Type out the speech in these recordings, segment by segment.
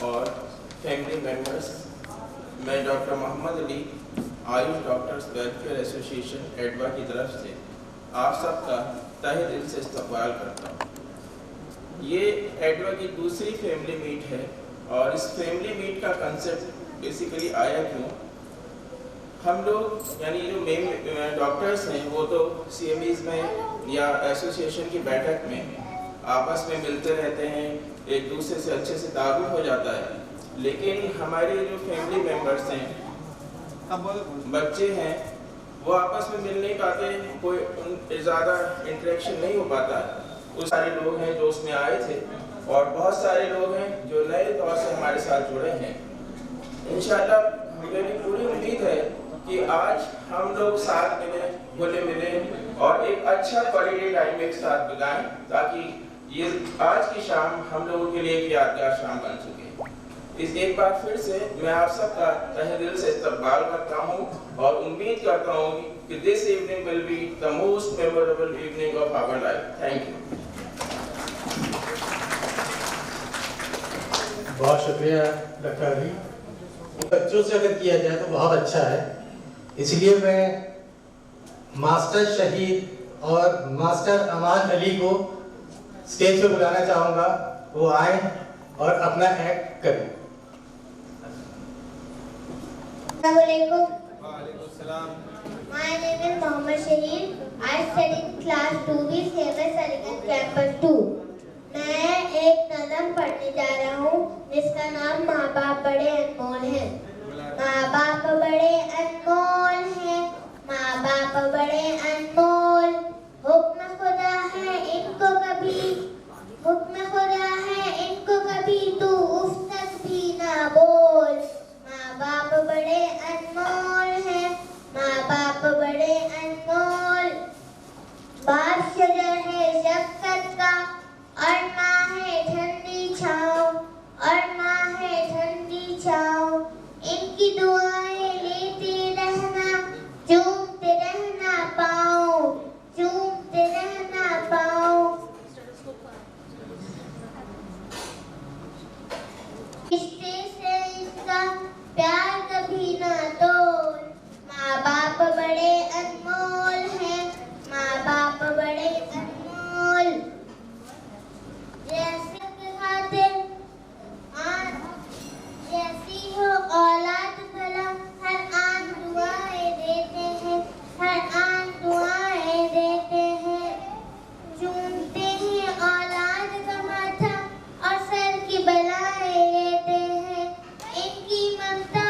और family members, मैं doctor Mohammed Ali, AYUSH doctors welfare association एडवा की तरफ से आप सबका तहे दिल से इस्तकबाल करता हूँ। ये एडवा की दूसरी फैमिली मीट है और इस फैमिली मीट का कंसेप्ट बेसिकली आया क्यों, हम लोग यानी जो मेन डॉक्टर्स हैं वो तो CMEs में या एसोसिएशन की बैठक में आपस में मिलते रहते हैं, एक दूसरे से अच्छे से ताल्लुक़ हो जाता है, लेकिन हमारे जो फैमिली मेम्बर्स हैं, बच्चे हैं, वो आपस में मिल नहीं पाते, कोई ज़्यादा इंटरेक्शन नहीं हो पाता। उस सारे लोग हैं जो उसमें आए थे और बहुत सारे लोग हैं जो नए तौर से हमारे साथ जुड़े हैं। इंशाअल्लाह मुझे भी पूरी उम्मीद है कि आज हम लोग साथ मिले, घुले मिले और एक अच्छा क्वालिटी टाइम एक साथ बिताएं, ताकि ये आज की शाम हम लोगों के लिए एक यादगार शाम बन सके। इस एक बार फिर से मैं आप सबका तहे दिल से इस्तकबाल करता हूँ और उम्मीद करता हूँ कि this evening will be the most memorable evening of our life. Thank you. बहुत शुक्रिया डॉक्टर अली। बच्चों से अगर किया जाए तो बहुत अच्छा है, इसलिए मैं मास्टर शहीद और मास्टर अमान अली को स्टेज पे बुलाना चाहूँगा, वो आए और अपना एक्ट करें। My name is Mohammed Shahid. I study in class 2B, CMS Aligarh Campus 2. मैं एक नज़म पढ़ने जा रहा हूँ जिसका नाम माँ बाप बड़े अनमोल हैं। माँ बाप बड़े अनमोल हैं, माँ बाप बड़े अनमोल, हुक्म खुदा है इनको कभी, हुक्म खुदा है इनको कभी तू उफ तक भी ना बोल। माँ बाप बड़े अनमोल हैं, माँ बाप बड़े अनमोल, बाप शजर है शफ़क़त का और माँ है ठंडी छाँव, और माँ है ठंडी छाँव। इनकी दुआएं लेते रहना, चूमते रहना पाँव, चूमते रहना पाँव। रिश्ते से इनका प्यार कभी ना तोड़। माँ बाप बड़े अनमोल हैं, माँ बाप बड़े अनमोल, जैसे खातिर जैसी हो औलाद भला, हर आन दुआएं देते हैं, हर आन दुआएं देते हैं। चूमते हैं औलाद का माथा और सर की बलाएं लेते हैं। इनकी ममता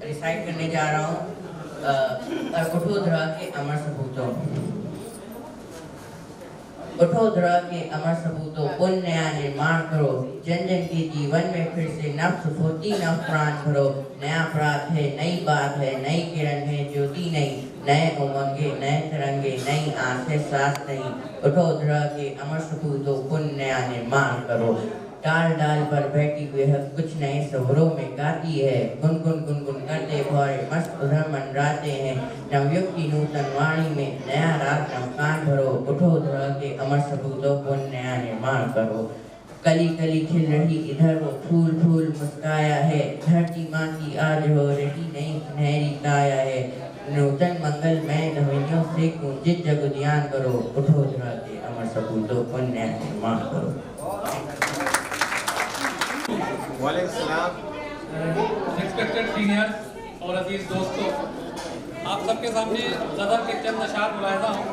रिसाइट करने जा रहा हूँ उठोधरा के अमर सपूतों। उठोधरा के अमर सपूतों, पुण्य नया निर्माण करो, जन जन के जीवन में फिर से नव सुफूर्ति नव प्राण भरो। नया प्रात है, नई बात है, नई किरण है, ज्योति नई, नए उमंगे, नए तिरंगे, नई आंखें, सांस नई। उठोधरा के अमर सपूतों, पुण्य नया निर्माण करो। डाल डाल पर बैठी बेहद कुछ नए स्वरों में गाती है, गुनगुन गुनगुन करते भौरे मस्त उधर मंडराते हैं। नवयुग की नूतन वाणी में नया राग नवकान भरो। उठो धरा के अमर सपूतों, पुण्य नया निर्माण करो। कली कली खिल रही इधर वो फूल फूल मुस्काया है, धरती माँ की आज हो रही नई सुनहरी काया है। नूतन मंगलमय ध्वनियों से कुंजित जग उद्यान करो। उठो धरा के अमर सपूतों, पुण्य नया निर्माण करो। रिस्पेक्टेड सीनियर्स और अजीज दोस्तों, आप सबके सामने गज़ल के चंद अशार मुलाहिज़ा हूँ।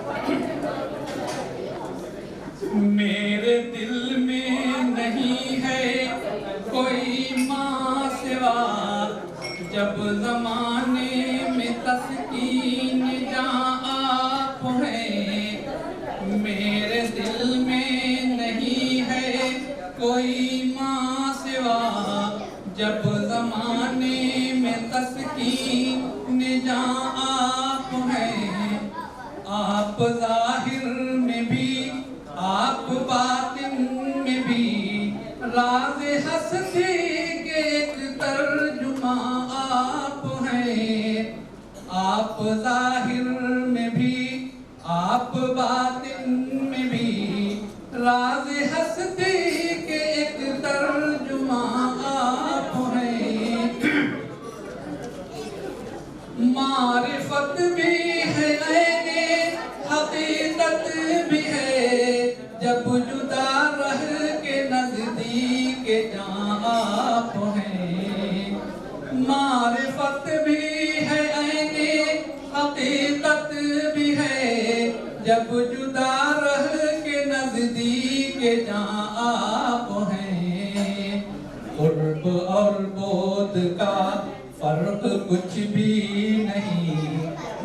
मेरे दिल में नहीं है कोई माँ सिवा, जब ज़माने में तस्कीन जहाँ आप हैं। मेरे दिल में नहीं है कोई माँ सिवा, जब ज़माने में तस्कीन जहाँ आप हैं। आप ज़ाहिर में भी, आप बातिन में भी, राज़ हस्ती के एक तर्जुमा आप हैं। आप ज़ाहिर में भी, आप बातिन में भी, राज़ हस्ती के एक तर्जुमा आप हैं। मारिफत भी है ऐने हकीकत भी है, जब जुदा रह के नज़दीक जहाँ आप हैं। मारिफत भी है ऐने हकीकत भी है, जब जुदा रह के नज़दीक जहाँ आप हैं। कुर्ब और बोध का फर्क कुछ भी नहीं,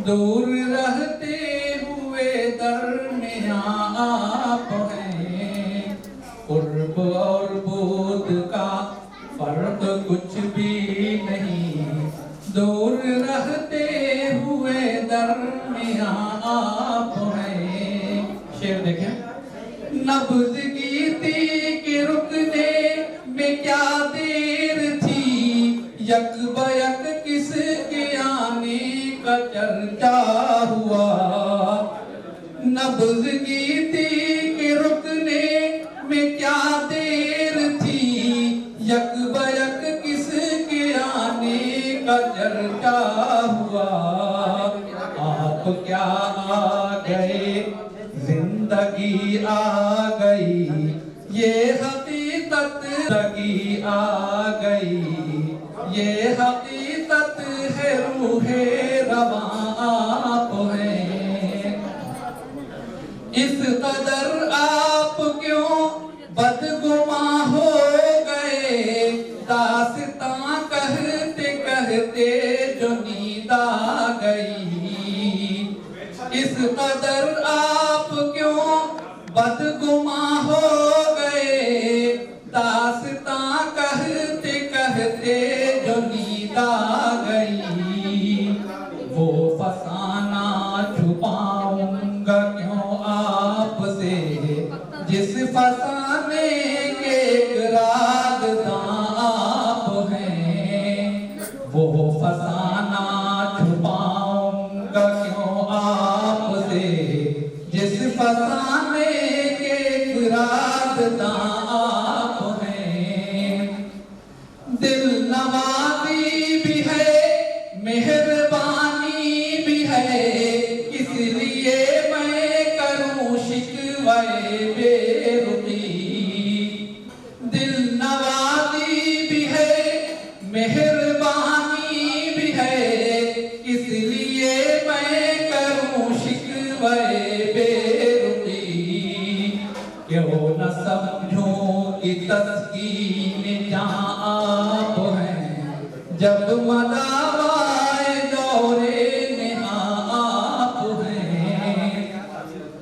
दूर रहते हुए दरमियाँ आप हैं। कुर्ब और बोध का फर्क कुछ भी नहीं, दूर रहते हुए दरमियाँ आप हैं। शेर देखें। नब्ज़ गीती के रुकने में क्या देर थी, यक बयक किसके आने का चर्चा हुआ। नब्ज़ गीती के रुकने में क्या देर थी, यक बयक किसके आने का चर्चा हुआ। आप क्या आ गए, जिंदगी आ गई, ये हकीकत जिंदगी आ गई, ये हकीकत है रूहे रवां आप हैं। इस कदर आप क्यों बदगुमां हो गए, दास्तां कहते कहते जो नींद आ गई। इस कदर आप क्यों बदगुमां हो गए, दास्तां कहते कहते जो नींद आ गई। वो फसाना छुपाऊंगा क्यों आपसे, जिस फसाने के राज़दां आप हैं। वो फसाना छुपाऊंगा क्यों आपसे,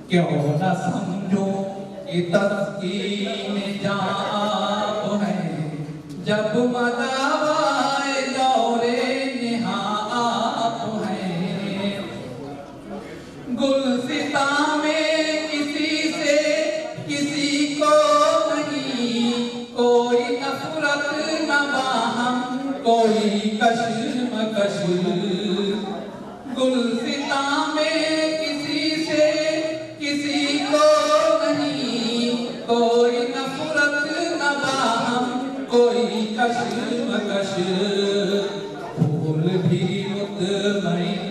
क्यों न समझो कि तस्कीन जाब है जब मदावाए दौरे निहा आप है। गुलसिता में किसी से किसी को नहीं कोई नफरत न बाहम कोई कश्मकश। गुलसिता में किसी से किसी को नहीं कोई नफरत न बाहम कोई कश्मकश। फूल भी मुतमईन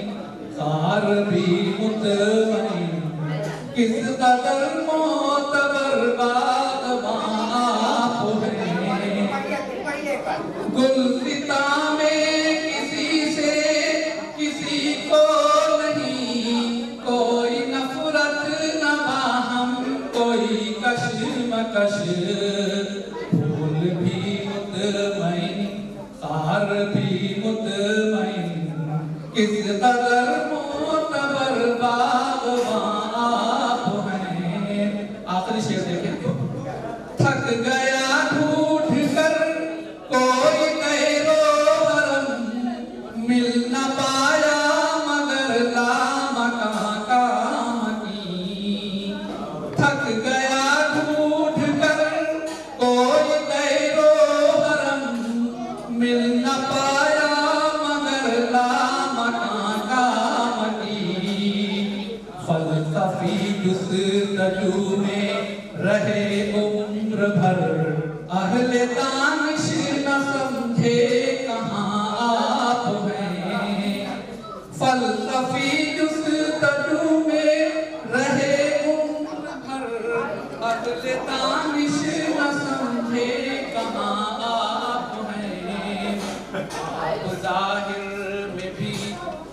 कार भी मुतमईन किस कदर मोतबर बाग़बान आप हैं। गुलसिता में किसी से किसी को नहीं कोई नफरत न बाहम कोई कश्मकश। फूल भी मुतमईन कार भी मुतमईन किस कदर मोतबर बाग़बान आप हैं। आखिरी शेर देखें। थक गया ढूंढ कर कोई गैरो हरम मिल न पाया मगर लामकां काम की। थक गया ढूंढ कर कोई गैरो हरम मिल न पाया मगर लामकां काम की। फलसफी जुस्तजू में रहे उम्र भर अहले दानिश न समझे कहाँ आप हैं। फलसफी जुस्तजू में रहे उम्र भर अहले दानिश न समझे कहाँ आप हैं। आप ज़ाहिर में भी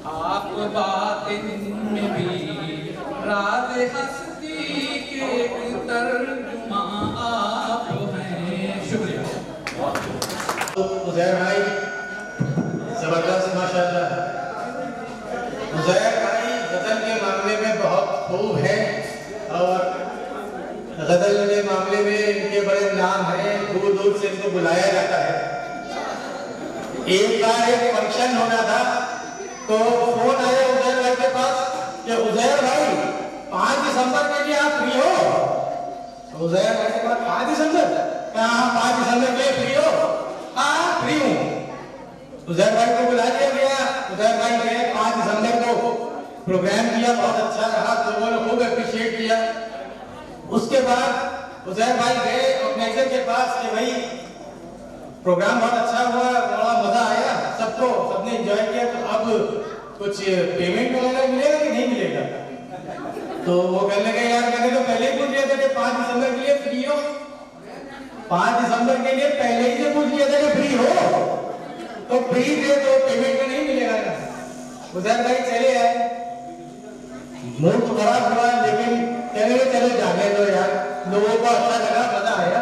आप बातिन में भी राज हस्ती के तर्जुमा आप हैं। शुक्रिया। उज़ैर भाई जबरदस्त माशाल्लाह। उज़ैर भाई गज़ल के मामले में बहुत खूब है और गज़ल के मामले में इनके बड़े नाम हैं। दूर दूर से इनको बुलाया जाता है। एक बार एक फंक्शन होना था तो फोन आया उज़ैर भाई के पास कि उज़ैर भाई 5 दिसंबर के लिए आप फ्री हो। उज़ैर भाई के पास 5 दिसंबर हाँ 5 दिसंबर के लिए फ्री हो। हाँ फ्री हूँ। उज़ैर भाई को बुला लिया गया। उज़ैर भाई गए 5 दिसंबर को प्रोग्राम किया। बहुत अच्छा रहा। लोगों ने खूब अप्रिशिएट किया। उसके बाद उज़ैर भाई गए ऑर्गेनाइजर के पास कि भाई प्रोग्राम बहुत अच्छा हुआ बड़ा मजा आया सबको सबने एंजॉय किया तो अब कुछ पेमेंट वगैरह मिलेगा कि नहीं मिलेगा। तो वो कहने लगे यार मैंने तो पहले ही पूछ लिया था कि 5 दिसंबर के लिए फ्री हो। 5 दिसंबर के लिए पहले ही से पूछ लिया था कि फ्री हो तो फ्री थे तो पेमेंट में नहीं मिलेगा ना। उज़ैर भाई चले आए। मूड तो खराब हुआ लेकिन कहने लगे चलो जाने दो यार। लोगों को अच्छा लगा मजा आया।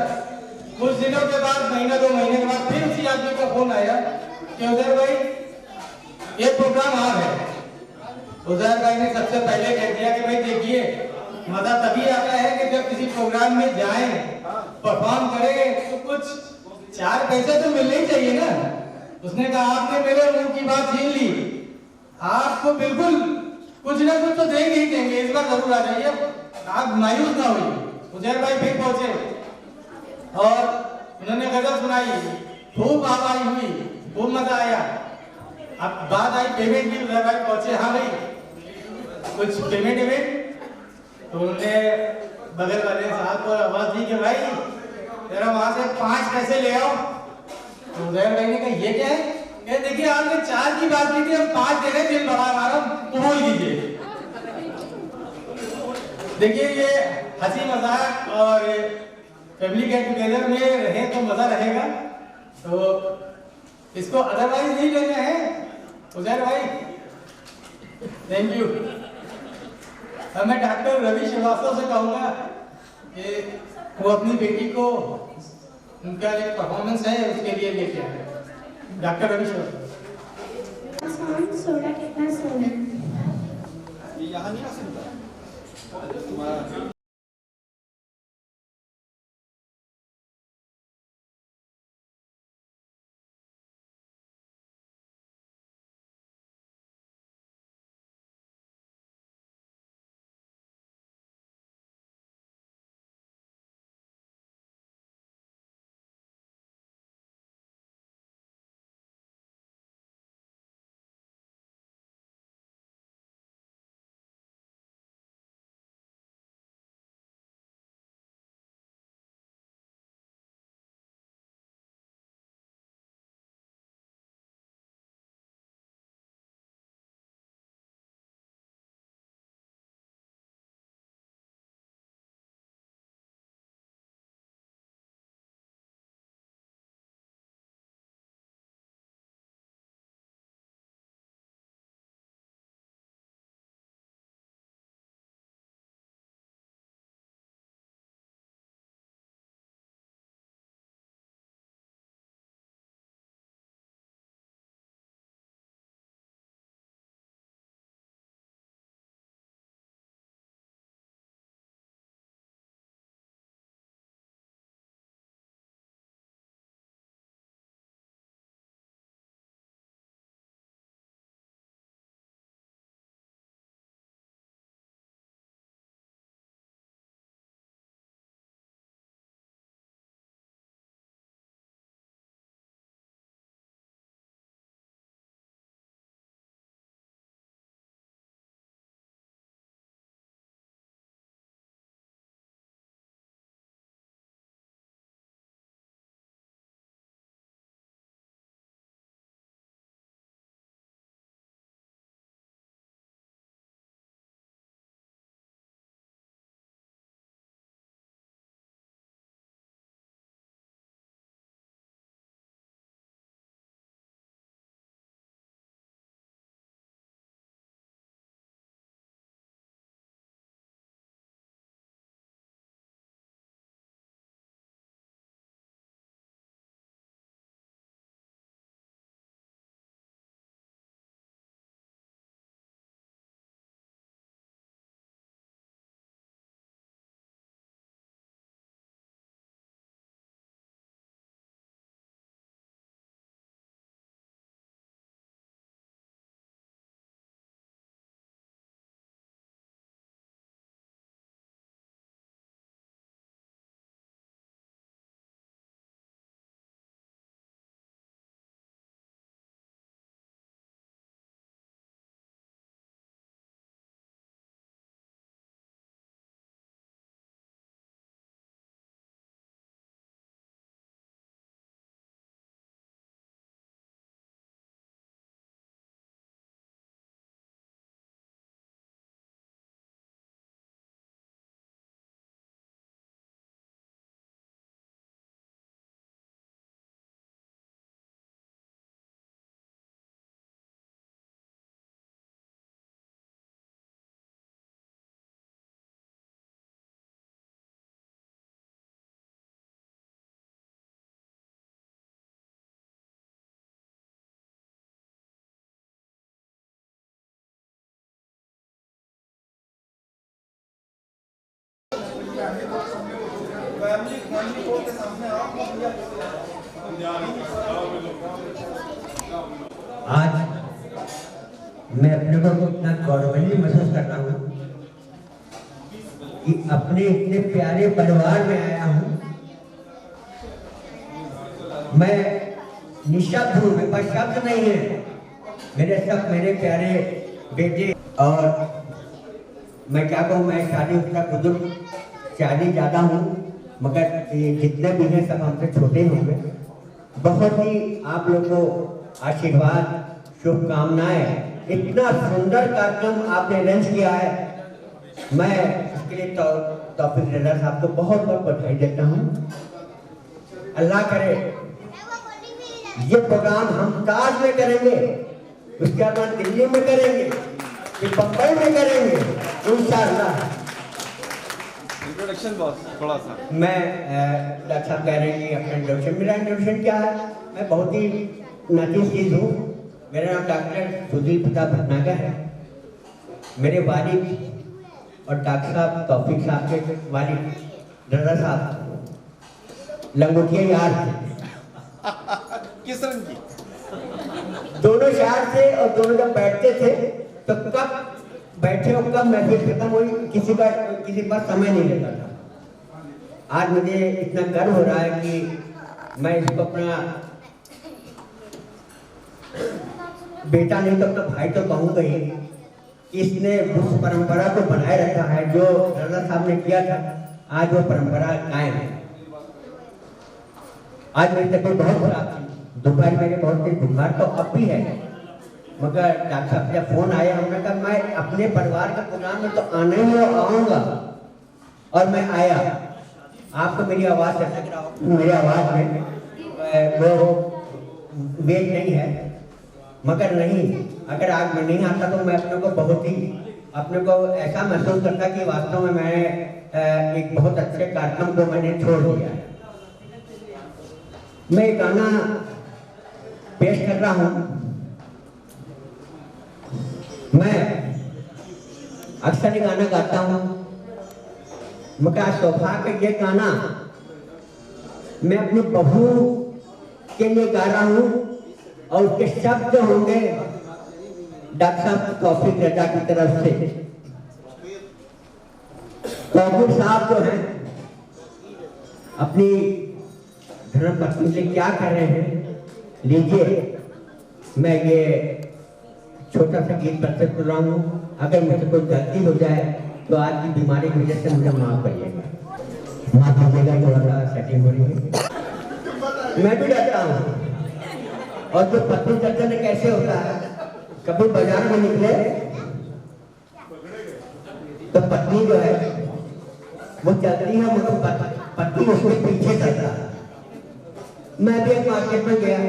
कुछ दिनों के बाद महीना 2 महीने के बाद फिर उसी आदमी का फोन आया कि उज़ैर भाई ये प्रोग्राम आ है। उज़ैर भाई ने सबसे पहले कह दिया कि भाई देखिए मजा तभी आता है कि जब किसी प्रोग्राम में जाएं परफॉर्म करें तो कुछ 4 पैसे तो मिलने ही चाहिए ना। उसने कहा आपने मेरे मुंह की बात छीन ली। आपको बिल्कुल कुछ ना कुछ तो देंगे ही देंगे। इस बार जरूर आ जाइए। आप मायूस ना होइए। उज़ैर भाई फिर पहुंचे और उन्होंने गजल सुनाई। खूब आवाज हुई खूब मजा आया। अब बात आई पेमेंट की। उज़ैर भाई पहुंचे हाँ भाई कुछ पेमेंट तो उन्होंने बगल वाले साहब को आवाज दी कि भाई तेरा वहां से 5 पैसे ले आओ। तो उज़ैर भाई ने कहा ये क्या है। देखिए आपने 4 की बात की थी हम 5 दे रहे दिल बड़ा हमारा कबूल कीजिए। देखिए ये हंसी मजाक और फैमिली गेट टुगेदर में रहे तो मजा रहेगा। तो इसको अदरवाइज नहीं लेना है उज़ैर भाई। Thank you. अब मैं डॉक्टर रवि श्रीवास्तव से कहूँगा कि वो अपनी बेटी को उनका एक परफॉर्मेंस है उसके लिए लेके आए। डॉक्टर रवि श्रीवास्तव। सोडा कितना सोडा यहाँ नहीं आ सकता। आज मैं अपने को इतना गौरवान्वित महसूस कर रहा हूँ कि अपने इतने प्यारे परिवार में आया हूँ। मैं निशब्द हूँ, मेरे पास शब्द नहीं है। मेरे प्यारे बेटे, और मैं क्या कहूँ, मैं शादी उसका बुजुर्ग शादी ज़्यादा हूँ, मगर ये जितने भी हैं सब हमसे छोटे होंगे। बहुत ही आप लोगों को आशीर्वाद, शुभकामनाएं। इतना सुंदर कार्यक्रम आपने अरेंज किया है, मैं इसके लिए तौफीक रज़ा साहब को बहुत बहुत बधाई देता हूँ। अल्लाह करे ये प्रोग्राम हम ताज में करेंगे, उसके बाद दिल्ली में करेंगे, फिर बम्बई में करेंगे इंशाअल्लाह। इंट्रोडक्शन बॉस थोड़ा सा। मैं डॉक्टर साहब कह रहे हैं कि अपना इंट्रोडक्शन, मेरा इंट्रोडक्शन क्या है, मैं बहुत ही नाजुक चीज़ हूँ। मेरा नाम डॉक्टर सुधीर प्रताप भटनागर है। मेरे वालिद और डॉक्टर साहब तौफीक साहब के वालिद रज़ा साहब लंगोटिया यार थे। किस रंग की? दोनों शहर थे, और दोनों जब बैठते थे तो कब बैठे और कब महफिल खत्म हुई किसी पर समय नहीं लगता था। आज मुझे इतना गर्व हो रहा है कि मैं इसको अपना बेटा नहीं तो अपना भाई तो कहूँगा ही। इसने उस परंपरा को बनाए रखा है जो रज़ा साहब ने किया था, आज वो परंपरा कायम है। आज मेरी तबीयत बहुत खराब थी, दोपहर मेरे बहुत तेज बुखार तो अब भी है, मगर डॉक्टर साहब जब फोन आया, हमने कहा मैं अपने परिवार के प्रोग्राम में तो आना ही है, आऊँगा, और मैं आया। आपको मेरी आवाज़ से लग रहा हो, मेरी आवाज़ में वो वेग नहीं है, मगर नहीं, अगर आज मैं नहीं आता तो मैं अपने को ऐसा महसूस करता कि वास्तव में मैं एक बहुत अच्छे कार्यक्रम को मैंने छोड़ दिया है। मैं एक गाना पेश कर रहा हूँ। मैं अक्सर ये गाना गाता हूँ, मगर सौभाग्य ये गाना मैं अपनी बहू के लिए गा रहा हूँ, और उसके शब्द होंगे डॉक्टर साहब तौफीक रज़ा की तरफ से। तौफीक साहब जो हैं अपनी धर्मपत्नी से क्या कर रहे हैं, लीजिए मैं ये छोटा सा गीत प्रस्तुत कर रहा हूँ। अगर मुझे कोई गलती हो जाए तो आज की बीमारी की वजह से मुझे माफ करिएगा। माफ कीजिएगा, थोड़ा सा सेटिंग हो रही है। मैं भी डरता हूँ, और जो पत्नी चर्चा कैसे होता है, कभी बाजार में निकले तो पत्नी जो है वो चलती है, मतलब पत्नी उसके पीछे चलता है। मैं भी एक मार्केट में गया,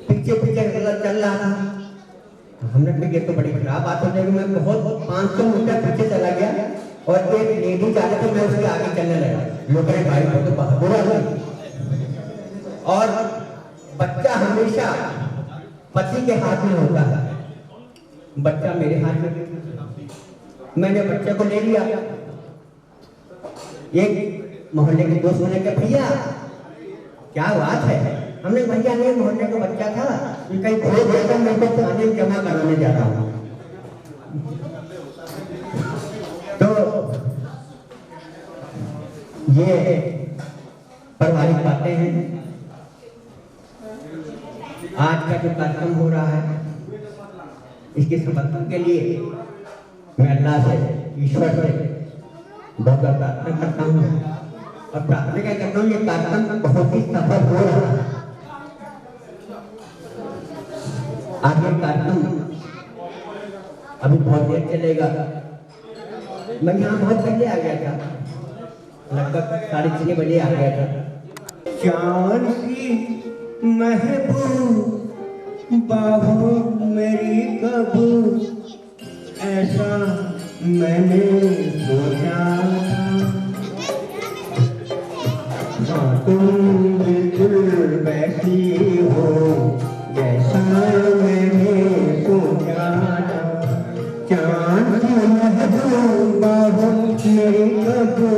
पीछे चल रहा था, हमने कहा ये तो बड़ी खराब बात हो जाएगी। मैं बहुत 500 मीटर पीछे चला गया, और एक लेडी जा रही थी, मैं उसके आगे चलने लगा। लोग कहे भाई को तो बुरा हुआ। और बच्चा हमेशा पति के हाथ में होता है, बच्चा मेरे हाथ में। मैंने बच्चे को ले लिया। एक मोहल्ले के दोस्त ने कहा भैया क्या बात है, हमने भैया नहीं मोहल्ले का बच्चा था, कहीं खो गया था, मैं तो थाने में जमा कराने जा रहा हूँ। तो ये पारिवारिक बातें हैं। आज का जो कार्यक्रम हो रहा है, इसके समर्थन के लिए मैं अल्लाह से, ईश्वर से बहुत प्रार्थना करता हूँ, और प्रार्थना करता हूँ ये कार्यक्रम बहुत ही सफल हो रहा है। आगे कार्यक्रम अभी बहुत देर चलेगा। मैं यहाँ बहुत पहले आ गया था, लगभग 6:30 बजे आ गया था। चांद की महबूब बाहों मेरी कबू, ऐसा मैंने सोचा था। तुम बिल्कुल वैसी हो जैसा मैंने सोचा था। चांद की महबूब बाहों मेरी कबू,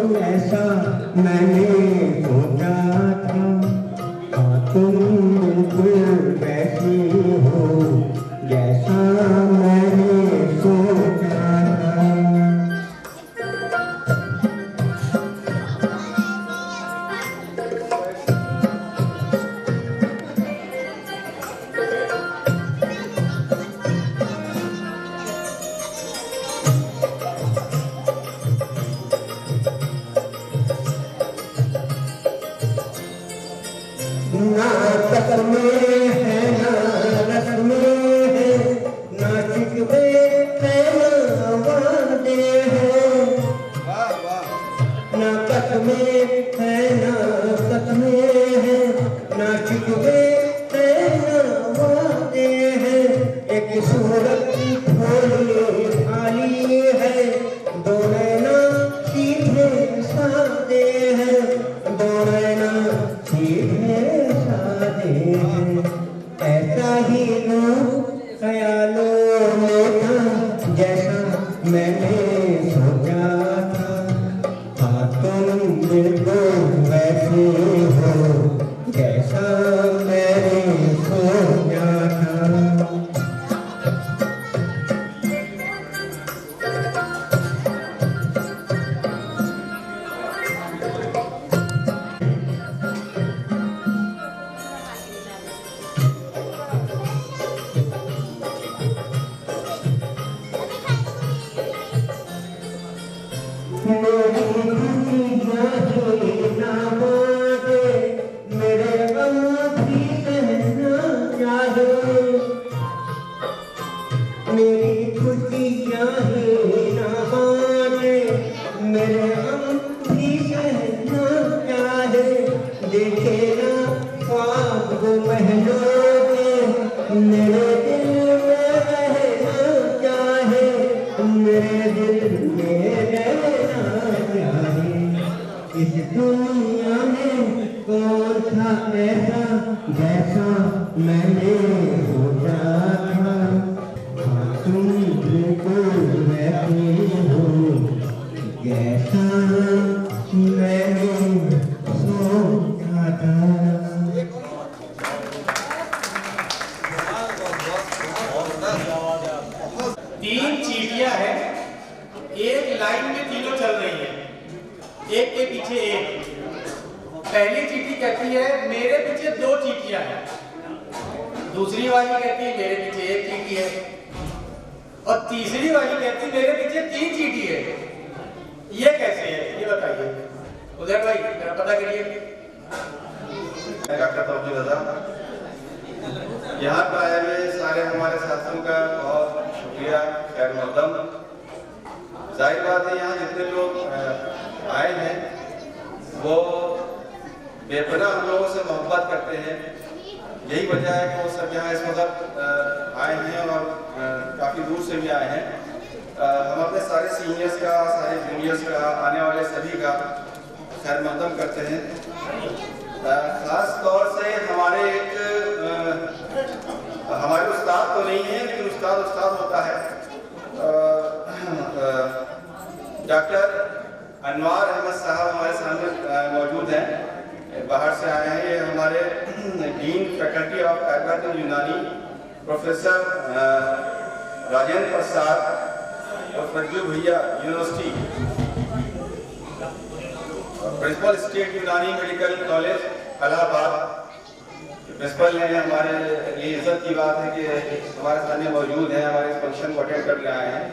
जैसा मैंने सोचा था। ना कसमें है ना रस्में है, ना शिकवे है ना वादे हैं। ना कसमें है ना कसमें है, ना शिकवे है ना वादे हैं। एक सूरत भोली भाली है, दो नैना सीधे सादे हैं, दो नैना सीधे सादे हैं। ऐसा ही नूर ख्यालों में था जैसा मैंने सोचा था। हाँ तुम बिल्कुल वैसे हो जैसा मैंने सोचा था। मेरे गम भी कहना चाहे, मेरी खुशी चाहे ना माने, मेरे गम भी कहना चाहे। देखे ना ख्वाब वो महलों के, मेरे दिल में रहना चाहे, मेरे दिल में रहना चाहे। इस दुनिया में कौन था ऐसा जैसा मैंने सोचा था। हाँ तुम बिल्कुल वैसे हो जैसा मैंने सोचा था। तीन चीटियां हैं, एक लाइन में तीनों चल रही है, एक के पीछे एक। पहली चीटी कहती है मेरे पीछे दो चीटियां हैं, दूसरी वाली कहती है मेरे पीछे एक चीटी है, और तीसरी वाली कहती है मेरे पीछे तीन चीटी है। ये कैसे है ये बताइए उदय भाई, जरा पता करिए। डॉक्टर तौफीक रजा, यहाँ पर आए हुए सारे हमारे साथियों का बहुत शुक्रिया, खैर मकदम। जाहिर बात है यहाँ जितने लोग आए हैं वो बेपनाह हम लोगों से मोहब्बत करते हैं। यही वजह है कि वो सब यहाँ इस वक्त आए हैं और काफ़ी दूर से भी आए हैं। हम अपने सारे सीनियर्स का, सारे जूनियर्स का, आने वाले सभी का खैर मकदम करते हैं। ख़ास तौर से हमारे हमारे उस्ताद तो नहीं है लेकिन उस्ताद होता है। डॉक्टर अनवार अहमद साहब हमारे सामने मौजूद हैं, बाहर से आए हैं। ये हमारे डीन फैकल्टी ऑफ आयुर्वेद यूनानी प्रोफेसर राजेंद्र प्रसाद और फजलू भैया यूनिवर्सिटी, प्रिंसिपल स्टेट यूनानी मेडिकल कॉलेज इलाहाबाद प्रिंसिपल हैं। हमारे लिए इज्जत की बात है कि हमारे सामने मौजूद हैं, हमारे इस फंक्शन को अटेंड करने आए हैं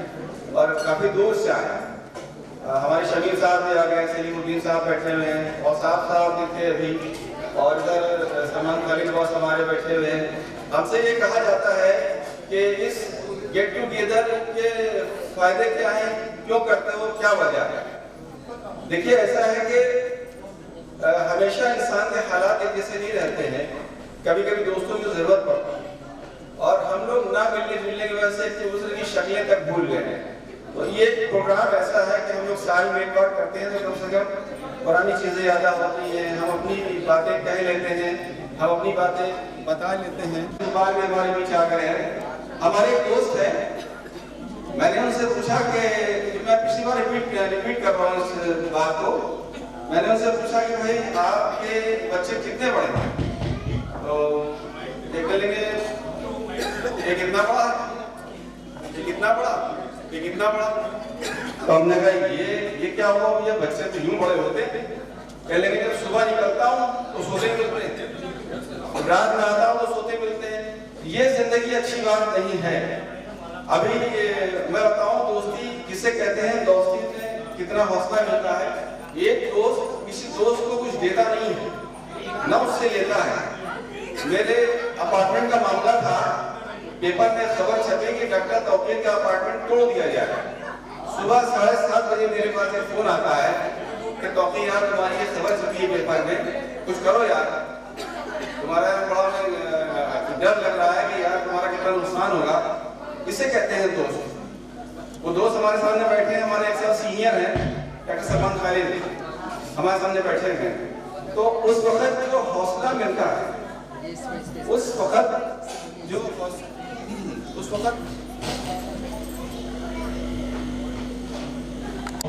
और काफ़ी दूर से आए हैं। हमारे शमीर साहब भी आ गए, सलीमुद्दीन साहब बैठे हुए हैं, और साहब भी थे अभी, और इधर सलमान खालिद बॉस हमारे बैठे हुए हैं। हमसे ये कहा जाता है कि इस गेट टुगेदर के फायदे क्या हैं, क्यों करते हो, क्या वजह है। देखिए ऐसा है कि हमेशा इंसान के हालात एक जैसे नहीं रहते हैं, कभी कभी दोस्तों की जरूरत पड़ती है और हम लोग ना मिलने जुलने की वजह से एक दूसरे की शक्लें तक भूल गए हैं। तो ये प्रोग्राम ऐसा है कि हम लोग साल में एक बार करते हैं, तो कम से कम पुरानी चीज़ें याद होती हैं, हम अपनी बातें कह लेते हैं, हम अपनी बातें बता लेते हैं। बाद में हमारे बीच आ गए हैं हमारे एक दोस्त है, मैंने उनसे पूछा कि मैं पिछली बार रिपीट कर रहा हूँ इस बात को। मैंने उनसे पूछा कि भाई आपके बच्चे कितने बड़े हैं, तो देख लेंगे एक इतना बड़ा इतना बड़ा। तो हमने कहा ये क्या हुआ भैया, बच्चे तो यूं बड़े होते हैं। कह लेंगे जब सुबह निकलता हूँ तो सोते मिलते हैं, रात में आता हूँ तो सोते मिलते हैं। ये जिंदगी अच्छी बात नहीं है। अभी मैं बताऊं दोस्ती किसे कहते हैं, दोस्ती में कितना हौसला मिलता है। एक दोस्त किसी दोस्त को कुछ देता नहीं है, ना उससे लेता है। मेरे अपार्टमेंट का मामला था, पेपर में खबर छपी कि डॉक्टर तौकीर का अपार्टमेंट तोड़ दिया जाए। सुबह 7:30 बजे मेरे पास एक फोन आता है कि तौकीर यार तुम्हारी ये खबर छपी है पेपर में, कुछ करो यार, तुम्हारा बड़ा डर लग रहा है कि यार तुम्हारा कितना नुकसान होगा। इसे कहते हैं दोस्त। वो दोस्त हमारे सामने बैठे हैं, हमारे एक साल सीनियर हैं, डॉक्टर सलमान खालिद हमारे सामने बैठे हैं। तो उस वक्त जो हौसला मिलता है, उस वक्त जो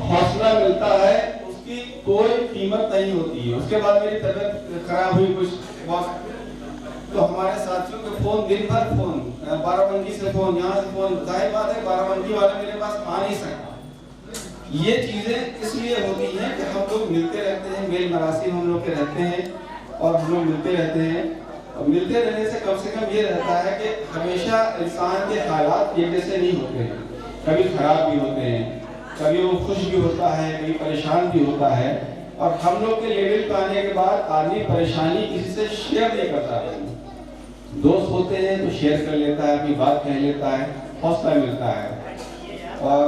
हौसला मिलता है, उसकी कोई कीमत नहीं होती है। उसके बाद मेरी तबीयत खराब हुई कुछ वक्त, तो हमारे साथियों के फोन, दिन भर फोन, बाराबंकी से फोन, यहाँ से फोन। जाहिर बात है बाराबंकी वाले मेरे पास आ नहीं सकता। ये चीजें इसलिए होती हैं कि हम लोग मिलते रहते हैं, मेल मरासिम हम लोग के रहते हैं और हम लोग मिलते रहते हैं। और मिलते रहने से कम ये रहता है कि हमेशा इंसान के हालात एक जैसे नहीं होते हैं, कभी खराब भी होते हैं, कभी वो खुश भी होता है, कभी परेशान भी होता है। और हम लोग के लेवल पे आने के बाद आदमी परेशानी किसी से शेयर नहीं करता है। दोस्त होते हैं तो शेयर कर लेता है, अपनी बात कह लेता है, हौसला मिलता है। और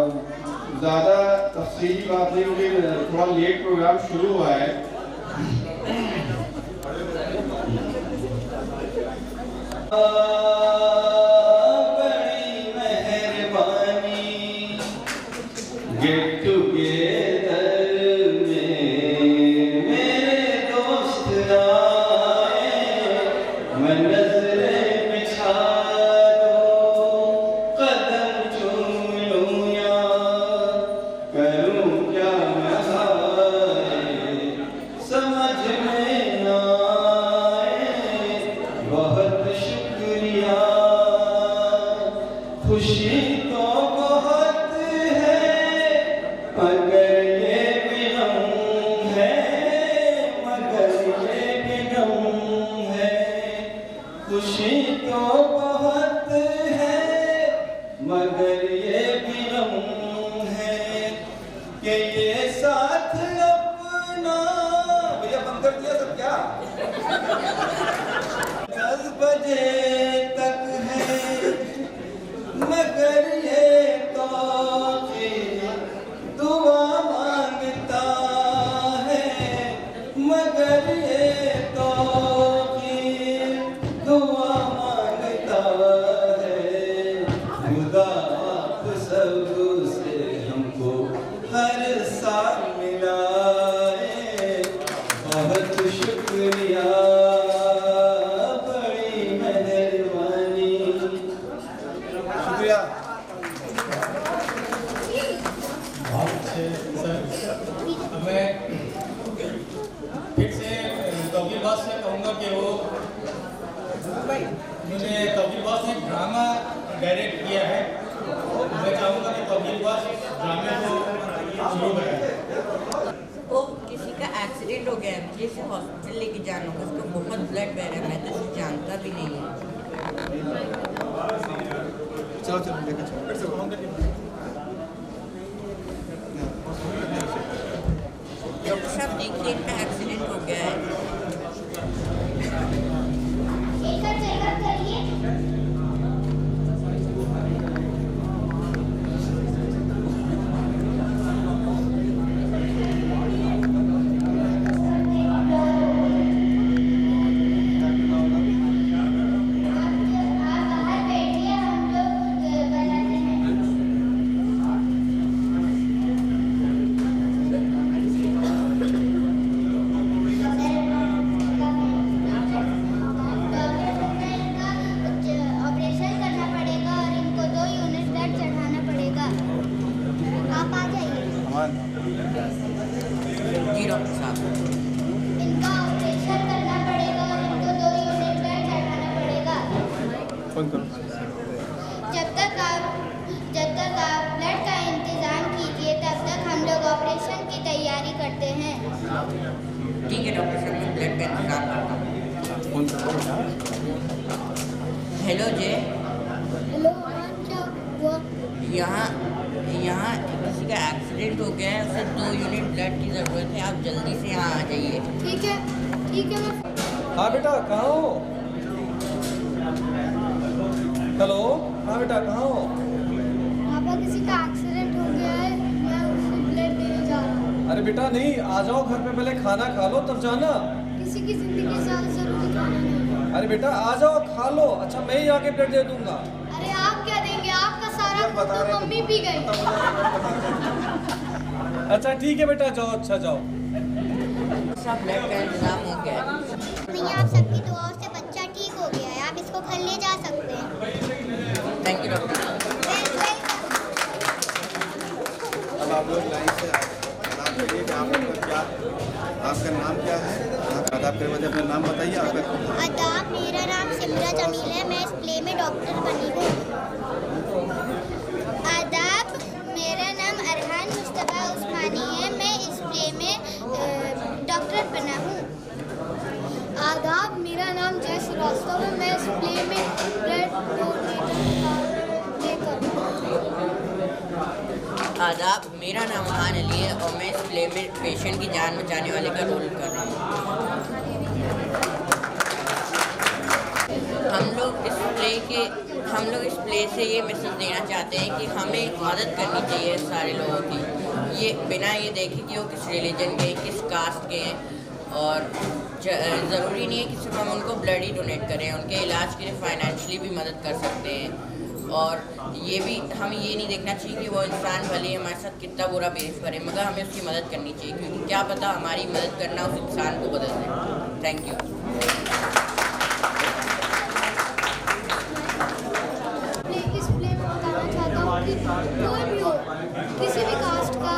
ज़्यादा तफसीली बात नहीं होगी, थोड़ा लेट प्रोग्राम शुरू हुआ है। बड़ी मेहरबानी गेट टुगेदर में मेरे दोस्त आए, मैं नजरें बिछा दूं, कदम चूम लूं या करूं क्या मैं हाय, समझ में ना आए, बहुत शुक्रिया। खुशी तो बहुत है मगर ये भी गम है, मगर ये भी गम है। खुशी तो बहुत है मगर ये भी गम है कि ये साथ अपना। भैया बंद कर दिया सब क्या? 10 बजे तक है मगर ये तो दुआ मांगता है, मगर ये तो दुआ मांगता है। खुदा आप सब से हमको हर साल मिलाए, बहुत शुक्रिया, बड़ी मेहरबानी। शुक्रिया। बहुत अच्छे सर। अब मैं फिर से तौकीर बॉस से कहूँगा कि वो मुझे तौकीर बॉस ने ड्रामा डायरेक्ट किया है, मैं चाहूँगा कि तौकीर बॉस ड्रामे को शुरू करें। वो किसी का एक्सीडेंट हो गया है, मुझे इसे हॉस्पिटल लेके जाना होगा, उसको बहुत ब्लड बह रहा है, मैं तो इसे जानता भी नहीं हूँ। चलो लेके चलो, फिर से डॉक्टर साहब देखिए इनका एक्सीडेंट हो गया है। इसका चेकअप करिए। जी डॉक्टर साहब, इनका ऑपरेशन करना पड़ेगा और इनको 2 यूनिट बेड चढ़ाना पड़ेगा। जब तक आप ब्लड का करते हैं। ठीक है डॉक्टर साहब, मैं ब्लड का इंतजाम करता हूँ। हेलो जय, हेलो, क्या हुआ? यहाँ किसी का एक्सीडेंट हो गया है, उसे 2 यूनिट ब्लड की ज़रूरत है, आप जल्दी से यहाँ आ जाइए। ठीक है मैं। हाँ बेटा कहाँ हो? हेलो, हाँ बेटा कहाँ हो? पापा, किसी का एक्सीडेंट हो गया है, मैं उसे ब्लड देने जा रहा हूँ। अरे बेटा नहीं, आ जाओ घर पे, पहले खाना खा लो तब जाना। किसी की जिंदगी से ज़्यादा जरूरी खाना नहीं है। अरे बेटा आ जाओ, खा लो। अच्छा मैं ही आके ब्लड दे दूंगा। अरे आप क्या देंगे, आपका सारा खून तो मम्मी पी गई। अच्छा ठीक है बेटा, जाओ। अच्छा जाओ। सब ब्लड का इंतजाम हो गया है। भैया, आप सबकी दुआओं से बच्चा ठीक हो गया है, आप इसको घर ले जा सकते हैं। थैंक यू डॉक्टर साहब। अब आप लोग लाइन से आराम करिए कि आपका नाम क्या है? आप आदाब के बाद अपना नाम बताइए। आपका आदाब, मेरा नाम सिमरा जमील है, मैं इस प्ले में डॉक्टर बनी हूँ। आदाब, मेरा नाम अरहान मुस्तफा उस्मानी है, मैं इस प्ले में डॉक्टर बना हूँ। आदाब, मेरा नाम जय श्रीवास्तव है, मैं इस प्ले में ब्लड आदाब, मेरा नाम हान अली है और मैं इस प्ले में पेशेंट की जान बचाने वाले का रोल कर रहा हूँ। हम लोग इस प्ले से ये मैसेज देना चाहते हैं कि हमें मदद करनी चाहिए सारे लोगों की, ये बिना ये देखे कि वो किस रिलीजन के हैं, किस कास्ट के हैं, और ज़रूरी नहीं है कि सिर्फ हम उनको ब्लड ही डोनेट करें, उनके इलाज के लिए फाइनेंशियली भी मदद कर सकते हैं। और ये भी हमें ये नहीं देखना चाहिए कि वो इंसान भले ही हमारे साथ कितना बुरा बिहेव करे, मगर हमें उसकी मदद करनी चाहिए, क्योंकि क्या पता हमारी मदद करना उस इंसान को बदल दे। Thank you. इस प्ले में बताना चाहता हूँ कि कोई भी हो, किसी भी कास्ट का,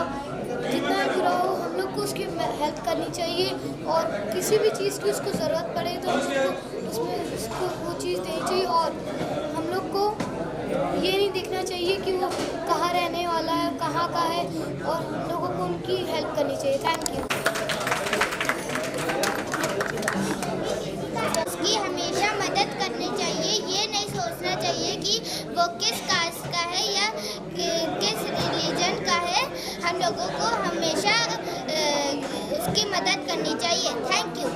जितना भी बुरा हो, हम लोग को उसकी हेल्प करनी चाहिए, और किसी भी चीज़ की उसको ज़रूरत पड़े तो उसमें उसको वो चीज़ देनी चाहिए। और हम लोग को ये नहीं देखना चाहिए कि वो कहाँ रहने वाला है, कहाँ का है, और हम लोगों को उनकी हेल्प करनी चाहिए। Thank you. उसकी हमेशा मदद करनी चाहिए, ये नहीं सोचना चाहिए कि वो किस कास्ट का है या किस रिलीजन का है। हम लोगों को हमेशा उसकी मदद करनी चाहिए। Thank you.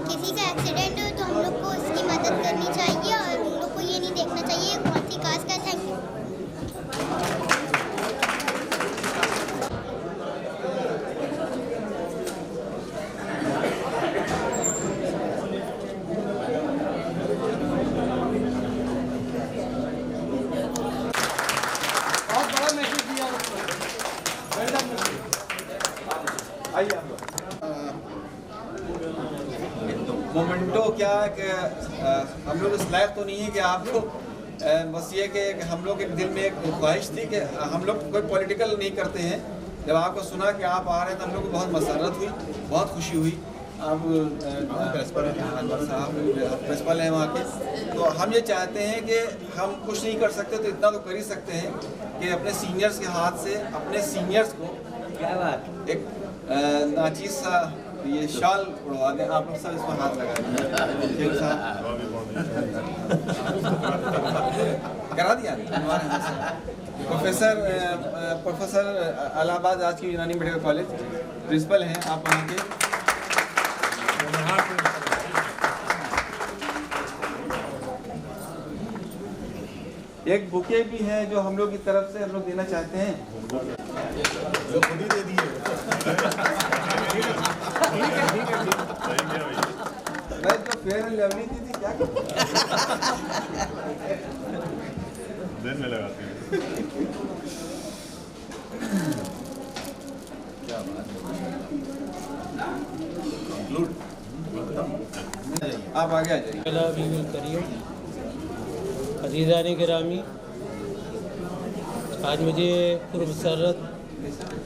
किसी का एक्सीडेंट हो तो हम लोग को उसकी मदद करनी चाहिए, और हम लोग को ये नहीं देखना चाहिए कौन सी कास्ट का। Thank you. आइए आप लोग। मोमेंटो क्या है कि हम लोग इस लायक तो नहीं है कि आपको बस ये कि हम लोग के दिल में एक ख्वाहिश थी कि हम लोग कोई पॉलिटिकल नहीं करते हैं। जब आपको सुना कि आप आ रहे हैं तो हम लोग को बहुत मसरत हुई, बहुत खुशी हुई। आप प्रिंसिपल हैं वहाँ के, तो हम ये चाहते हैं कि हम कुछ नहीं कर सकते तो इतना तो कर ही सकते हैं कि अपने सीनियर्स के हाथ से अपने सीनियर्स को क्या बात? एक नाचीज सा ये शाल उड़वा दें। आप लोग सब इसमें हाथ लगा दें। करा दिया प्रोफेसर इलाहाबाद आज की यूनानी मेडिकल कॉलेज प्रिंसिपल हैं आप वहाँ के। एक बुके भी है जो हम लोग की तरफ से हम लोग देना चाहते हैं, जो खुद ही दे दिए। मैं जो फेयर एंड लवली थी क्या दिन में लगाते हैं। क्या बात आप आगे आ जाइए। अज़ीज़ान गिरामी, आज मुझे पुरमसरत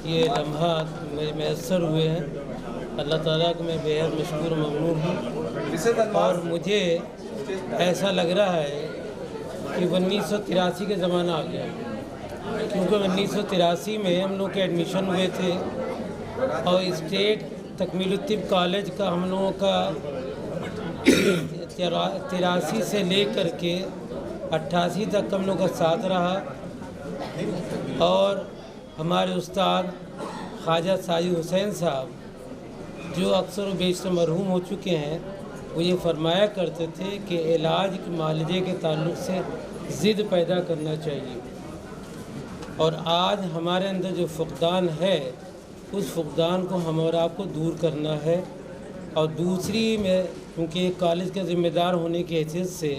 ये लम्हात मैसर हुए हैं। अल्लाह ताला को मैं बेहद मशकूर ममनून हूँ, और मुझे ऐसा लग रहा है कि 1983 का ज़माना आ गया। क्योंकि 1983 में हम लोग के एडमिशन हुए थे और स्टेट तकमीलुत्तिब कॉलेज का हम लोगों का 83 से लेकर के 88 तक हम लोग का साथ रहा। और हमारे उस्ताद ख्वाजा साजिद हुसैन साहब जो अक्सर व बेशतर मरहूम हो चुके हैं, वो ये फरमाया करते थे कि इलाज के मालजे के ताल्लुक़ से ज़िद पैदा करना चाहिए। और आज हमारे अंदर जो फ़ुक़दान है, उस फ़ुक़दान को हम और आपको दूर करना है। और दूसरी मैं क्योंकि कॉलेज का ज़िम्मेदार होने की हैसियत से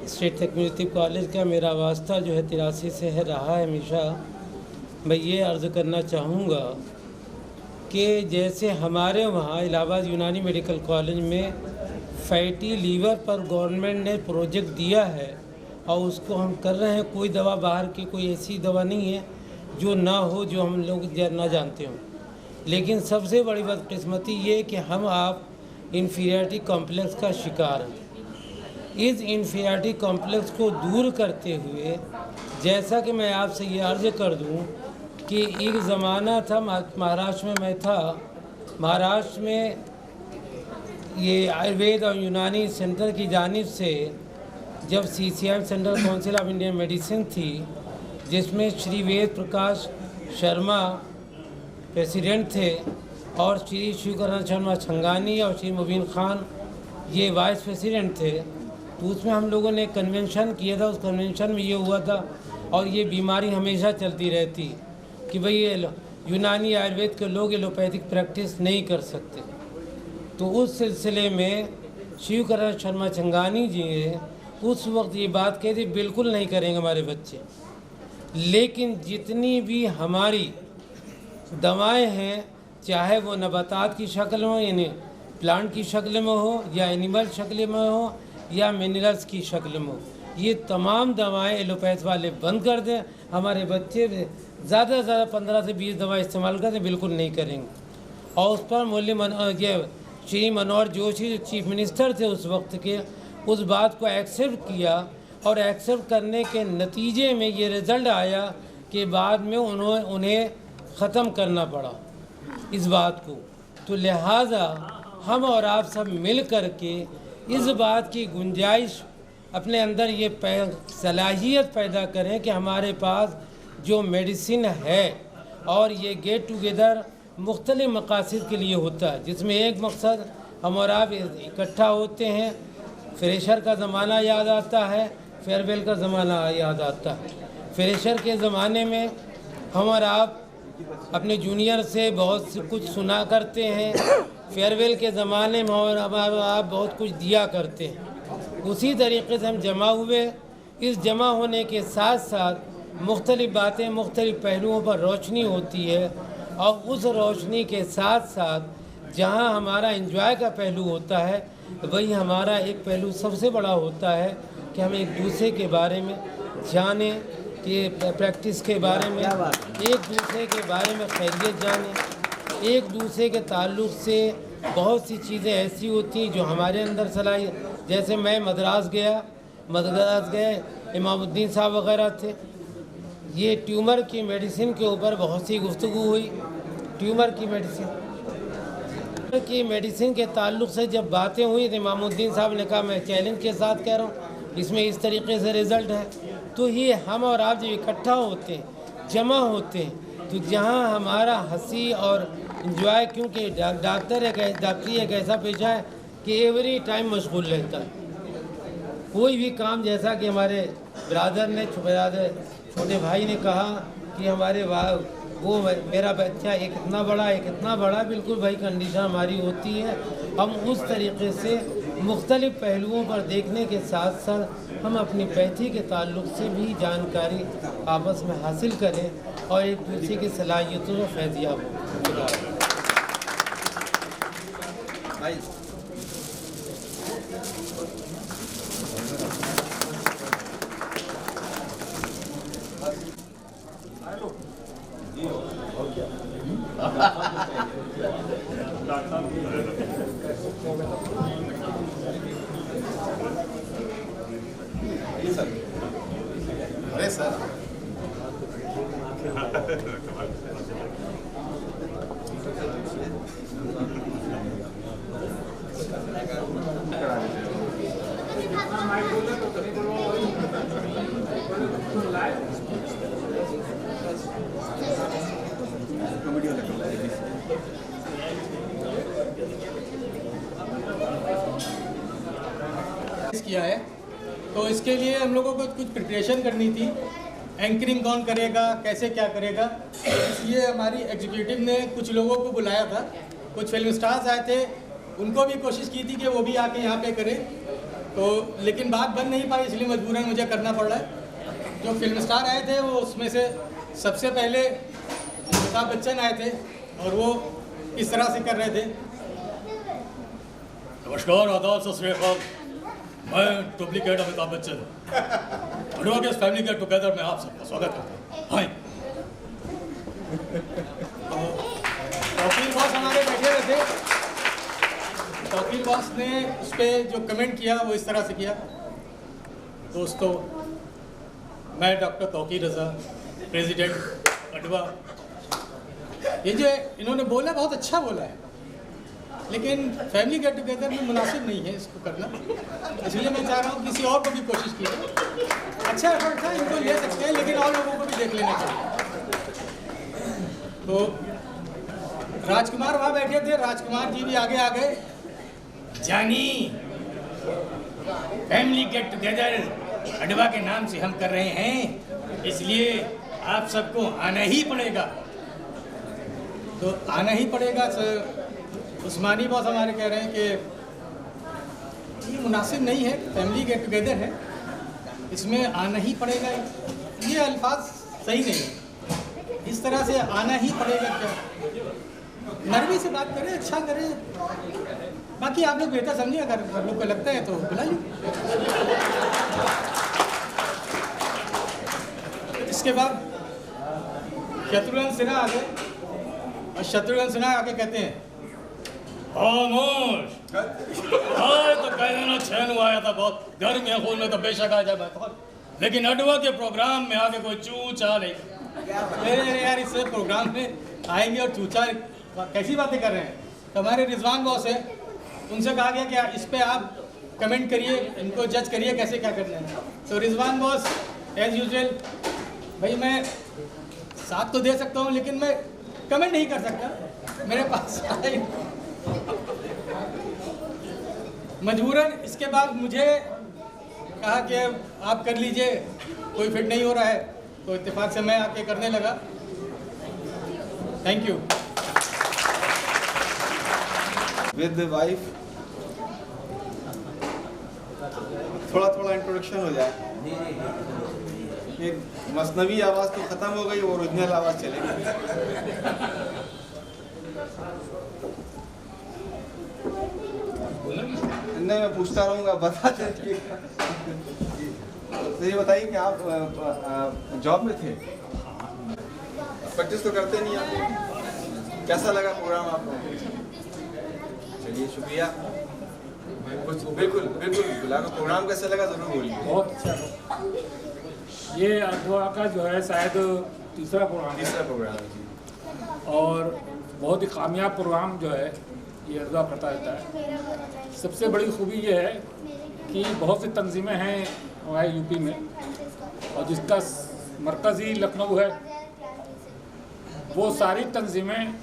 स्टेट तकमीलुत्तिब कॉलेज का मेरा वास्ता जो है 83 से है रहा है हमेशा, मैं ये अर्ज़ करना चाहूँगा कि जैसे हमारे वहाँ इलाहाबाद यूनानी मेडिकल कॉलेज में फैटी लीवर पर गवर्नमेंट ने प्रोजेक्ट दिया है और उसको हम कर रहे हैं। कोई दवा बाहर की कोई ऐसी दवा नहीं है जो ना हो, जो हम लोग ना जानते हों। लेकिन सबसे बड़ी बदकिस्मती ये कि हम आप इन्फीरियरिटी कॉम्प्लेक्स का शिकार हैं। इस इन्फीरियरिटी कॉम्प्लेक्स को दूर करते हुए, जैसा कि मैं आपसे ये अर्ज़ कर दूं कि एक ज़माना था, महाराष्ट्र में मैं था, महाराष्ट्र में ये आयुर्वेद और यूनानी सेंटर की जानिब से जब CCM central council of Indian medicine थी, जिसमें श्री वेद प्रकाश शर्मा प्रेसिडेंट थे और श्री शिवकरण शर्मा छंगानी और श्री मुबीन खान ये वाइस प्रेसिडेंट थे, तो उसमें हम लोगों ने कन्वेंशन किया था। उस कन्वेंशन में ये हुआ था, और ये बीमारी हमेशा चलती रहती कि भाई ये यूनानी आयुर्वेद के लोग एलोपैथिक प्रैक्टिस नहीं कर सकते। तो उस सिलसिले में शिवकरण शर्मा छंगानी जी ने उस वक्त ये बात कही थी, बिल्कुल नहीं करेंगे हमारे बच्चे। लेकिन जितनी भी हमारी दवाएं हैं, चाहे वो नबातात की शक्ल में हो, यानी प्लांट की शक्ल में हो, या एनिमल शक्ल में हो, या मिनरल्स की शक्ल में हो, ये तमाम दवाएं एलोपैथ वाले बंद कर दें। हमारे बच्चे ज़्यादा से ज़्यादा 15 से 20 दवा इस्तेमाल करते, बिल्कुल नहीं करेंगे। और उस पर ये श्री मनोहर जोशी जो चीफ मिनिस्टर थे उस वक्त के, उस बात को एक्सेप्ट किया, और एक्सेप्ट करने के नतीजे में ये रिज़ल्ट आया कि बाद में उन्हें ख़त्म करना पड़ा इस बात को। तो लिहाजा हम और आप सब मिल कर के इस बात की गुंजाइश अपने अंदर ये सलाहियत पैदा करें कि हमारे पास जो मेडिसिन है, और ये गेट टुगेदर मुख्तलिफ़ मकासद के लिए होता है, जिसमें एक मकसद हम और आप इकट्ठा होते हैं, फ्रेशर का ज़माना याद आता है, फेयरवेल का ज़माना याद आता है। फ्रेशर के ज़माने में हम और आप अपने जूनियर से बहुत कुछ सुना करते हैं, फेयरवेल के ज़माने में और आप बहुत कुछ दिया करते हैं। उसी तरीके से हम जमा हुए। इस जमा होने के साथ साथ मुख्तलिफ़ बातें, मुख्तलिफ़ पहलुओं पर रोशनी होती है, और उस रोशनी के साथ साथ जहां हमारा एंजॉय का पहलू होता है, वही हमारा एक पहलू सबसे बड़ा होता है कि हम एक दूसरे के बारे में जानें, कि प्रैक्टिस के बारे में, एक दूसरे के बारे में खैरियत जानें। एक दूसरे के ताल्लुक़ से बहुत सी चीज़ें ऐसी होती हैं जो हमारे अंदर सलाहियत, जैसे मैं मद्रास गए, इमामुद्दीन साहब वगैरह थे, ये ट्यूमर की मेडिसिन के ऊपर बहुत सी गुफ्तगू हुई। ट्यूमर की मेडिसिन के ताल्लुक़ से जब बातें हुई तो इमामुद्दीन साहब ने कहा, मैं चैलेंज के साथ कह रहा हूँ, इसमें इस तरीके से रिज़ल्ट है। तो ये हम और आप जब इकट्ठा होते हैं, जमा होते हैं, तो जहाँ हमारा हंसी और इंजॉय, क्योंकि डॉक्टरी एक ऐसा पेशा है कि एवरी टाइम मशगूल रहता है। कोई भी काम, जैसा कि हमारे ब्रादर ने, छोटे भाई ने कहा कि हमारे वो मेरा बच्चा एक इतना बड़ा, बिल्कुल भाई कंडीशन हमारी होती है। हम उस तरीके से मुख्तलिफ़ पहलुओं पर देखने के साथ साथ हम अपनी पैथी के ताल्लुक़ से भी जानकारी आपस में हासिल करें और एक दूसरे की सलाहियतों में फैज़याब हो। अरे सर, किया है, तो इसके लिए हम लोगों को कुछ प्रिपरेशन करनी थी। एंकरिंग कौन करेगा, कैसे क्या करेगा, इसलिए हमारी एग्जीक्यूटिव ने कुछ लोगों को बुलाया था। कुछ फिल्म स्टार्स आए थे, उनको भी कोशिश की थी कि वो भी आके यहाँ पे करें, तो लेकिन बात बन नहीं पाई, इसलिए मजबूरन मुझे करना पड़ रहा है। जो फिल्म स्टार आए थे वो उसमें से सबसे पहले अमिताभ बच्चन आए थे और वो इस तरह से कर रहे थे। नमस्कार, आदाब, सत श्री अकाल। मैं duplicate Amitabh Bachchan advocate family get together में आप सबका स्वागत करता हूँ। हाय, तौकीर बॉस हमारे बैठे हुए थे। तौकीर बॉस ने उस पर जो कमेंट किया वो इस तरह से किया। दोस्तों, मैं डॉक्टर तौकीर रज़ा, प्रेसिडेंट अडवा, ये जो इन्होंने बोला बहुत अच्छा बोला है, लेकिन फैमिली गेट टुगेदर में मुनासिब नहीं है इसको करना, इसलिए मैं चाह रहा हूँ किसी और को भी कोशिश कीजिए। अच्छा एफर्ट था, इनको ले सकते हैं, लेकिन और लोगों को भी देख लेना चाहिए। तो राजकुमार वहाँ बैठे थे, राजकुमार जी भी आगे आ गए। जानी, फैमिली गेट टुगेदर अडवा के नाम से हम कर रहे हैं, इसलिए आप सबको आना ही पड़ेगा। तो आना ही पड़ेगा सर। उस्मानी बॉस हमारे कह रहे हैं कि ये मुनासिब नहीं है, फैमिली गेट टुगेदर है, इसमें आना ही पड़ेगा, ये अल्फाज सही नहीं है। इस तरह से आना ही पड़ेगा क्या, नरमी से बात करें, अच्छा करें। बाकी आप लोग बेहतर समझिए, अगर आप लोग को लगता है तो बुला लीजिए। इसके बाद शत्रुघ्न सिन्हा आ गए और शत्रुघ्न सिन्हा आके कहते हैं, खामोश, तो कह देना चैन आया था, बहुत गर्म है खून में, तो बेशक आ जाए, लेकिन अडवा के प्रोग्राम में आके कोई चू चा नहीं। अरे यार, इस प्रोग्राम में आएंगे और चूचा कैसी बातें कर रहे हैं। तो हमारे रिजवान बॉस है, उनसे कहा गया कि इस पे आप कमेंट करिए, इनको जज करिए कैसे क्या करना है। तो रिजवान बॉस एज यूजुअल, भाई मैं साथ तो दे सकता हूँ लेकिन मैं कमेंट नहीं कर सकता, मेरे पास आए मजबूरन। इसके बाद मुझे कहा कि आप कर लीजिए, कोई फिट नहीं हो रहा है, तो इत्तेफाक से मैं आके करने लगा। Thank you. विद वाइफ थोड़ा थोड़ा इंट्रोडक्शन हो जाए। ये मसनवी आवाज़ तो ख़त्म हो गई, ओरिजिनल आवाज़ चलेगी। नहीं, मैं पूछता रहूँगा, बताते रहिएगा। तो ये बताइए कि आप जॉब में थे, प्रैक्टिस तो करते नहीं आप, कैसा लगा प्रोग्राम आपको? चलिए, शुक्रिया। कुछ बिल्कुल बिल्कुल प्रोग्राम कैसा लगा ज़रूर बोलिए। बहुत अच्छा। ये अडवा का जो है शायद तीसरा प्रोग्राम है और बहुत ही कामयाब प्रोग्राम जो है ये अडवा करता रहता है। सबसे बड़ी खूबी ये है कि बहुत सी तंजीमें हैं हमारे यूपी में, और जिसका मरकज़ी लखनऊ है, वो सारी तंजीमें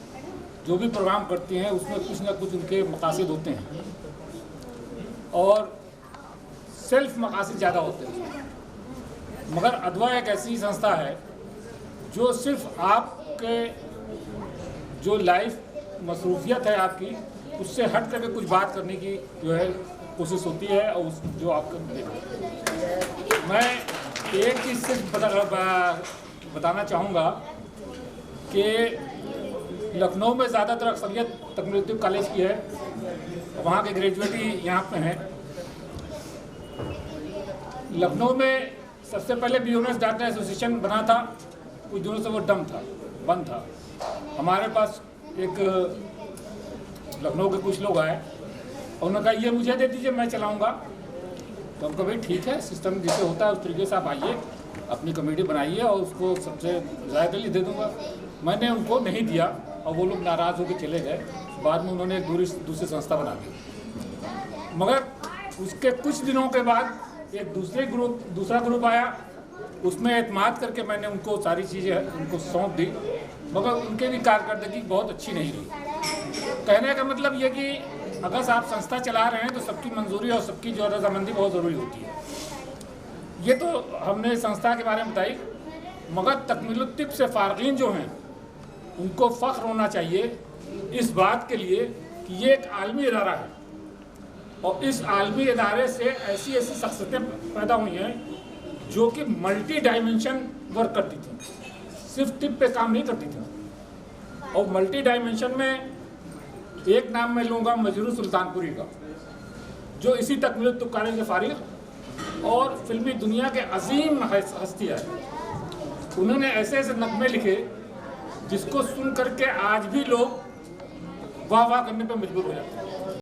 जो भी प्रोग्राम करती हैं उसमें कुछ ना कुछ उनके मकासद होते हैं, और सेल्फ मकासद ज़्यादा होते हैं। मगर अडवा एक ऐसी संस्था है जो सिर्फ आपके जो लाइफ मसरूफियत है आपकी, उससे हट करके कुछ बात करने की जो है कोशिश होती है, और उस जो आपको मैं एक चीज़ से बताना चाहूँगा कि लखनऊ में ज़्यादातर अक्सरियत तकनीकी कॉलेज की है, वहाँ के ग्रेजुएट ही यहाँ पे हैं। लखनऊ में सबसे पहले बिजनेस डॉक्टर एसोसिएशन बना था, कुछ दिनों से वो बंद था। हमारे पास एक लखनऊ के कुछ लोग आए और उन्होंने कहा ये मुझे दे दीजिए, मैं चलाऊँगा। तो हमको भाई ठीक है, सिस्टम जिसे होता है उस तरीके से आप आइए, अपनी कमेटी बनाइए और उसको सबसे ज़्यादा दे दूँगा। मैंने उनको नहीं दिया और वो लोग नाराज़ होकर चले गए। बाद में उन्होंने एक दूसरी संस्था बना दी। मगर उसके कुछ दिनों के बाद एक दूसरा ग्रुप आया, उसमें एतमाद करके मैंने उनको सारी चीज़ें उनको सौंप दी, मगर उनके भी कारकर्दगी बहुत अच्छी नहीं रही। कहने का मतलब ये कि अगर आप संस्था चला रहे हैं तो सबकी मंजूरी और सबकी जो रजामंदी बहुत ज़रूरी होती है। ये तो हमने संस्था के बारे में बताई, मगर तकमीलुत तिब से फारगीन जो हैं उनको फ़ख्र होना चाहिए इस बात के लिए कि ये एक आलमी इदारा है और इस आलमी इदारे से ऐसी ऐसी शख्सियतें पैदा हुई हैं जो कि मल्टी डायमेंशन वर्क करती थी, सिर्फ टिप पे काम नहीं करती थी। और मल्टी डायमेंशन में एक नाम मैं लूँगा मजरू सुल्तानपुरी का, जो इसी तकमीलुत तिब कॉलेज के फारिग और फिल्मी दुनिया के अजीम हस्तियाँ हैं। उन्होंने ऐसे ऐसे नगमे लिखे जिसको सुन करके आज भी लोग वाह वाह करने पर मजबूर हो जाते हैं।